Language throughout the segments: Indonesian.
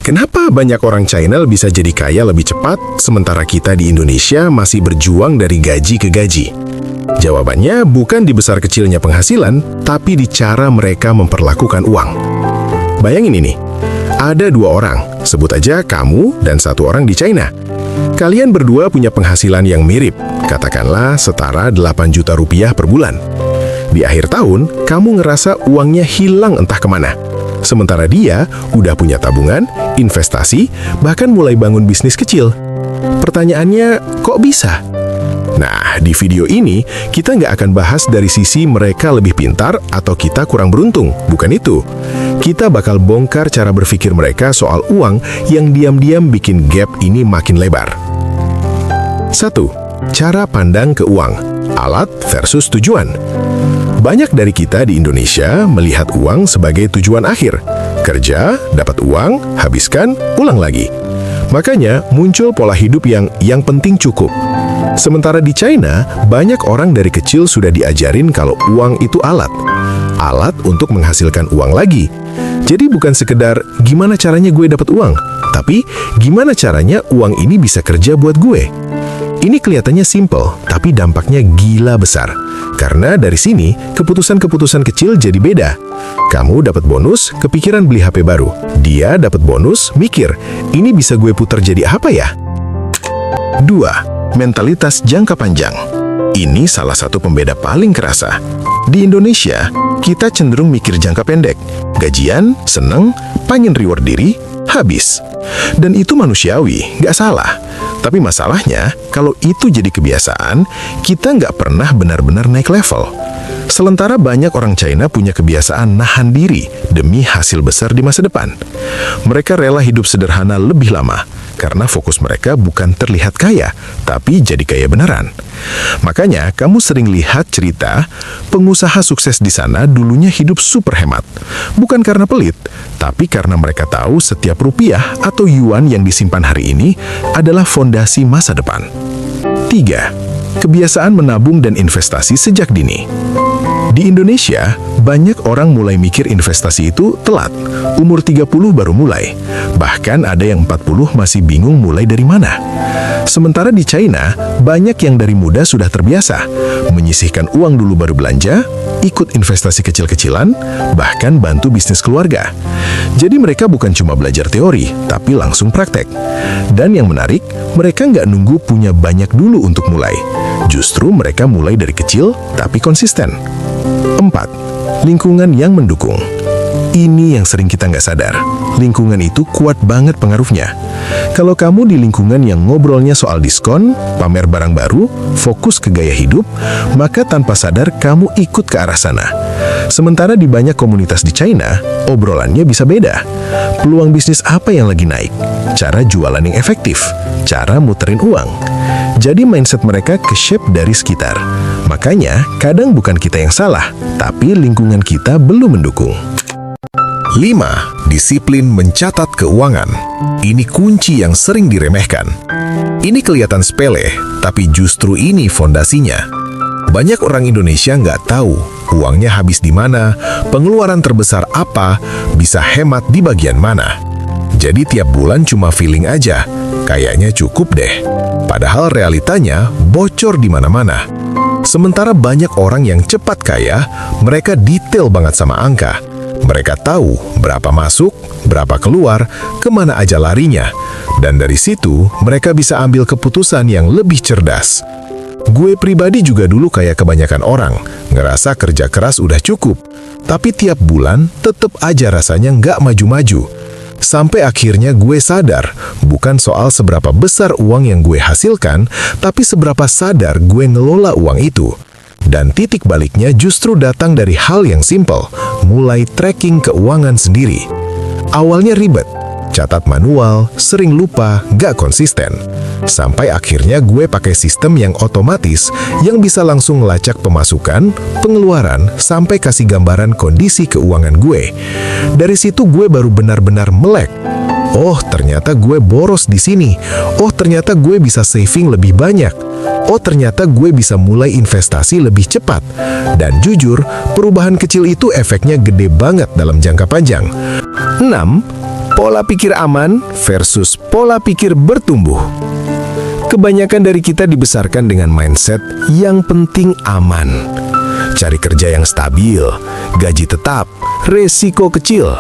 Kenapa banyak orang China bisa jadi kaya lebih cepat, sementara kita di Indonesia masih berjuang dari gaji ke gaji? Jawabannya bukan di besar kecilnya penghasilan, tapi di cara mereka memperlakukan uang. Bayangin ini, ada dua orang, sebut aja kamu dan satu orang di China. Kalian berdua punya penghasilan yang mirip, katakanlah setara 8 juta rupiah per bulan. Di akhir tahun, kamu ngerasa uangnya hilang entah kemana. Sementara dia udah punya tabungan, investasi, bahkan mulai bangun bisnis kecil. Pertanyaannya, kok bisa? Nah, di video ini kita nggak akan bahas dari sisi mereka lebih pintar atau kita kurang beruntung, bukan itu. Kita bakal bongkar cara berpikir mereka soal uang yang diam-diam bikin gap ini makin lebar. 1. Cara pandang ke uang, alat versus tujuan. Banyak dari kita di Indonesia melihat uang sebagai tujuan akhir. Kerja, dapat uang, habiskan, ulang lagi. Makanya muncul pola hidup yang penting cukup. Sementara di China, banyak orang dari kecil sudah diajarin kalau uang itu alat. Alat untuk menghasilkan uang lagi. Jadi bukan sekedar gimana caranya gue dapat uang, tapi gimana caranya uang ini bisa kerja buat gue. Ini kelihatannya simple, tapi dampaknya gila besar. Karena dari sini, keputusan-keputusan kecil jadi beda. Kamu dapat bonus, kepikiran beli HP baru. Dia dapat bonus, mikir, ini bisa gue putar jadi apa ya? 2. Mentalitas jangka panjang. Ini salah satu pembeda paling kerasa. Di Indonesia, kita cenderung mikir jangka pendek. Gajian, seneng, pengen reward diri, habis. Dan itu manusiawi, nggak salah. Tapi masalahnya, kalau itu jadi kebiasaan, kita nggak pernah benar-benar naik level. Sementara banyak orang China punya kebiasaan nahan diri demi hasil besar di masa depan. Mereka rela hidup sederhana lebih lama, karena fokus mereka bukan terlihat kaya, tapi jadi kaya beneran. Makanya, kamu sering lihat cerita, pengusaha sukses di sana dulunya hidup super hemat. Bukan karena pelit, tapi karena mereka tahu setiap rupiah atau yuan yang disimpan hari ini adalah fondasi masa depan. 3. Kebiasaan menabung dan investasi sejak dini. Di Indonesia, banyak orang mulai mikir investasi itu telat. Umur 30 baru mulai. Bahkan ada yang 40 masih bingung mulai dari mana. Sementara di China, banyak yang dari muda sudah terbiasa. Menyisihkan uang dulu baru belanja, ikut investasi kecil-kecilan, bahkan bantu bisnis keluarga. Jadi mereka bukan cuma belajar teori, tapi langsung praktek. Dan yang menarik, mereka nggak nunggu punya banyak dulu untuk mulai. Justru mereka mulai dari kecil, tapi konsisten. 4. Lingkungan yang mendukung. Ini yang sering kita nggak sadar. Lingkungan itu kuat banget pengaruhnya. Kalau kamu di lingkungan yang ngobrolnya soal diskon, pamer barang baru, fokus ke gaya hidup, maka tanpa sadar kamu ikut ke arah sana. Sementara di banyak komunitas di China, obrolannya bisa beda. Peluang bisnis apa yang lagi naik? Cara jualan yang efektif? Cara muterin uang? Jadi mindset mereka ke-shape dari sekitar. Makanya, kadang bukan kita yang salah, tapi lingkungan kita belum mendukung. 5. Disiplin mencatat keuangan. Ini kunci yang sering diremehkan. Ini kelihatan sepele, tapi justru ini fondasinya. Banyak orang Indonesia nggak tahu uangnya habis di mana, pengeluaran terbesar apa, bisa hemat di bagian mana. Jadi tiap bulan cuma feeling aja, kayaknya cukup deh. Padahal realitanya bocor di mana-mana. Sementara banyak orang yang cepat kaya, mereka detail banget sama angka. Mereka tahu berapa masuk, berapa keluar, kemana aja larinya. Dan dari situ, mereka bisa ambil keputusan yang lebih cerdas. Gue pribadi juga dulu kayak kebanyakan orang, ngerasa kerja keras udah cukup. Tapi tiap bulan, tetep aja rasanya nggak maju-maju. Sampai akhirnya gue sadar, bukan soal seberapa besar uang yang gue hasilkan, tapi seberapa sadar gue ngelola uang itu. Dan titik baliknya justru datang dari hal yang simple, mulai tracking keuangan sendiri. Awalnya ribet, catat manual, sering lupa, gak konsisten. Sampai akhirnya gue pakai sistem yang otomatis, yang bisa langsung ngelacak pemasukan, pengeluaran, sampai kasih gambaran kondisi keuangan gue. Dari situ gue baru benar-benar melek. Oh, ternyata gue boros di sini. Oh, ternyata gue bisa saving lebih banyak. Oh, ternyata gue bisa mulai investasi lebih cepat. Dan jujur, perubahan kecil itu efeknya gede banget dalam jangka panjang. 6. Pola pikir aman versus pola pikir bertumbuh. Kebanyakan dari kita dibesarkan dengan mindset yang penting aman. Cari kerja yang stabil, gaji tetap, resiko kecil.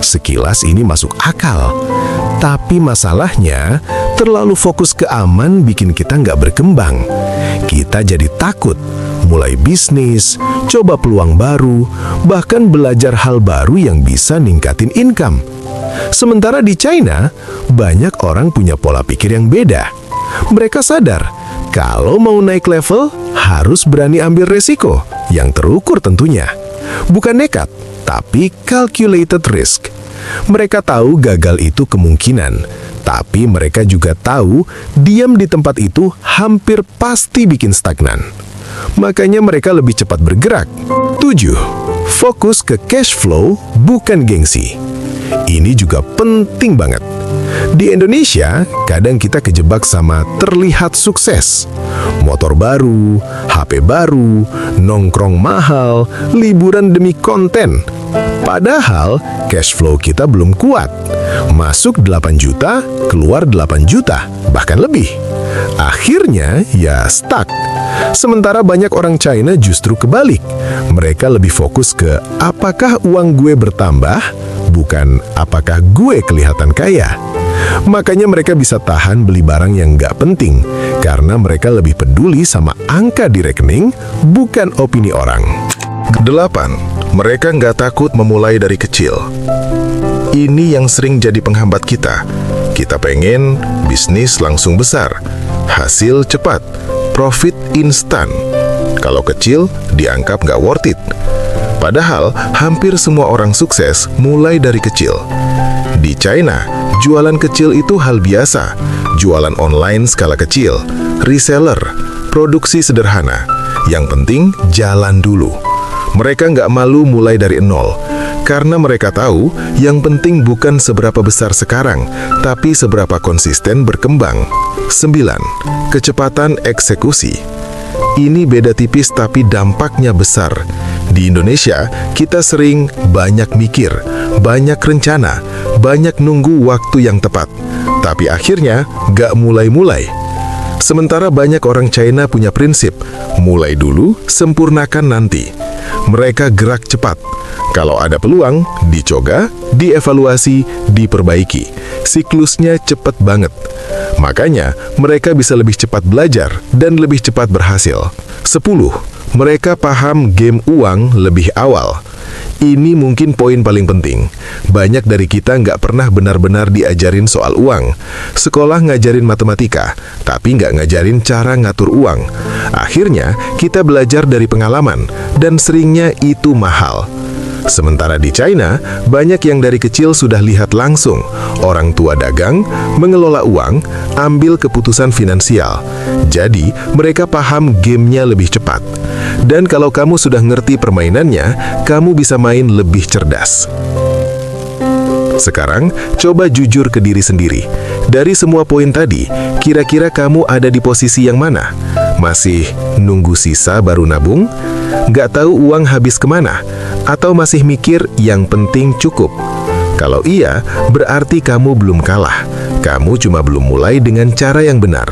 Sekilas ini masuk akal. Tapi masalahnya, terlalu fokus ke aman bikin kita nggak berkembang. Kita jadi takut, mulai bisnis, coba peluang baru, bahkan belajar hal baru yang bisa ningkatin income. Sementara di China, banyak orang punya pola pikir yang beda. Mereka sadar, kalau mau naik level, harus berani ambil resiko, yang terukur tentunya. Bukan nekat, tapi calculated risk. Mereka tahu gagal itu kemungkinan, tapi mereka juga tahu diam di tempat itu hampir pasti bikin stagnan. Makanya mereka lebih cepat bergerak. 7. Fokus ke cash flow, bukan gengsi. Ini juga penting banget. Di Indonesia, kadang kita kejebak sama terlihat sukses. Motor baru, HP baru, nongkrong mahal, liburan demi konten. Padahal, cash flow kita belum kuat. Masuk 8 juta, keluar 8 juta, bahkan lebih. Akhirnya, ya stuck. Sementara banyak orang China justru kebalik. Mereka lebih fokus ke apakah uang gue bertambah, bukan apakah gue kelihatan kaya. Makanya mereka bisa tahan beli barang yang nggak penting, karena mereka lebih peduli sama angka di rekening, bukan opini orang. 8. Mereka nggak takut memulai dari kecil. Ini yang sering jadi penghambat kita. Kita pengen bisnis langsung besar, hasil cepat, profit instan. Kalau kecil, dianggap nggak worth it. Padahal, hampir semua orang sukses mulai dari kecil. Di China, jualan kecil itu hal biasa. Jualan online skala kecil, reseller, produksi sederhana. Yang penting, jalan dulu. Mereka nggak malu mulai dari nol, karena mereka tahu yang penting bukan seberapa besar sekarang, tapi seberapa konsisten berkembang. 9. Kecepatan eksekusi. Ini beda tipis tapi dampaknya besar. Di Indonesia, kita sering banyak mikir, banyak rencana, banyak nunggu waktu yang tepat. Tapi akhirnya, nggak mulai-mulai. Sementara banyak orang China punya prinsip, mulai dulu, sempurnakan nanti. Mereka gerak cepat. Kalau ada peluang, dicoba, dievaluasi, diperbaiki. Siklusnya cepat banget. Makanya, mereka bisa lebih cepat belajar dan lebih cepat berhasil. 10. Mereka paham game uang lebih awal. Ini mungkin poin paling penting. Banyak dari kita nggak pernah benar-benar diajarin soal uang. Sekolah ngajarin matematika, tapi nggak ngajarin cara ngatur uang. Akhirnya, kita belajar dari pengalaman, dan seringnya itu mahal. Sementara di China, banyak yang dari kecil sudah lihat langsung. Orang tua dagang, mengelola uang, ambil keputusan finansial. Jadi, mereka paham gamenya lebih cepat. Dan kalau kamu sudah ngerti permainannya, kamu bisa main lebih cerdas. Sekarang, coba jujur ke diri sendiri. Dari semua poin tadi, kira-kira kamu ada di posisi yang mana? Masih nunggu sisa baru nabung? Nggak tahu uang habis kemana? Atau masih mikir yang penting cukup? Kalau iya, berarti kamu belum kalah. Kamu cuma belum mulai dengan cara yang benar.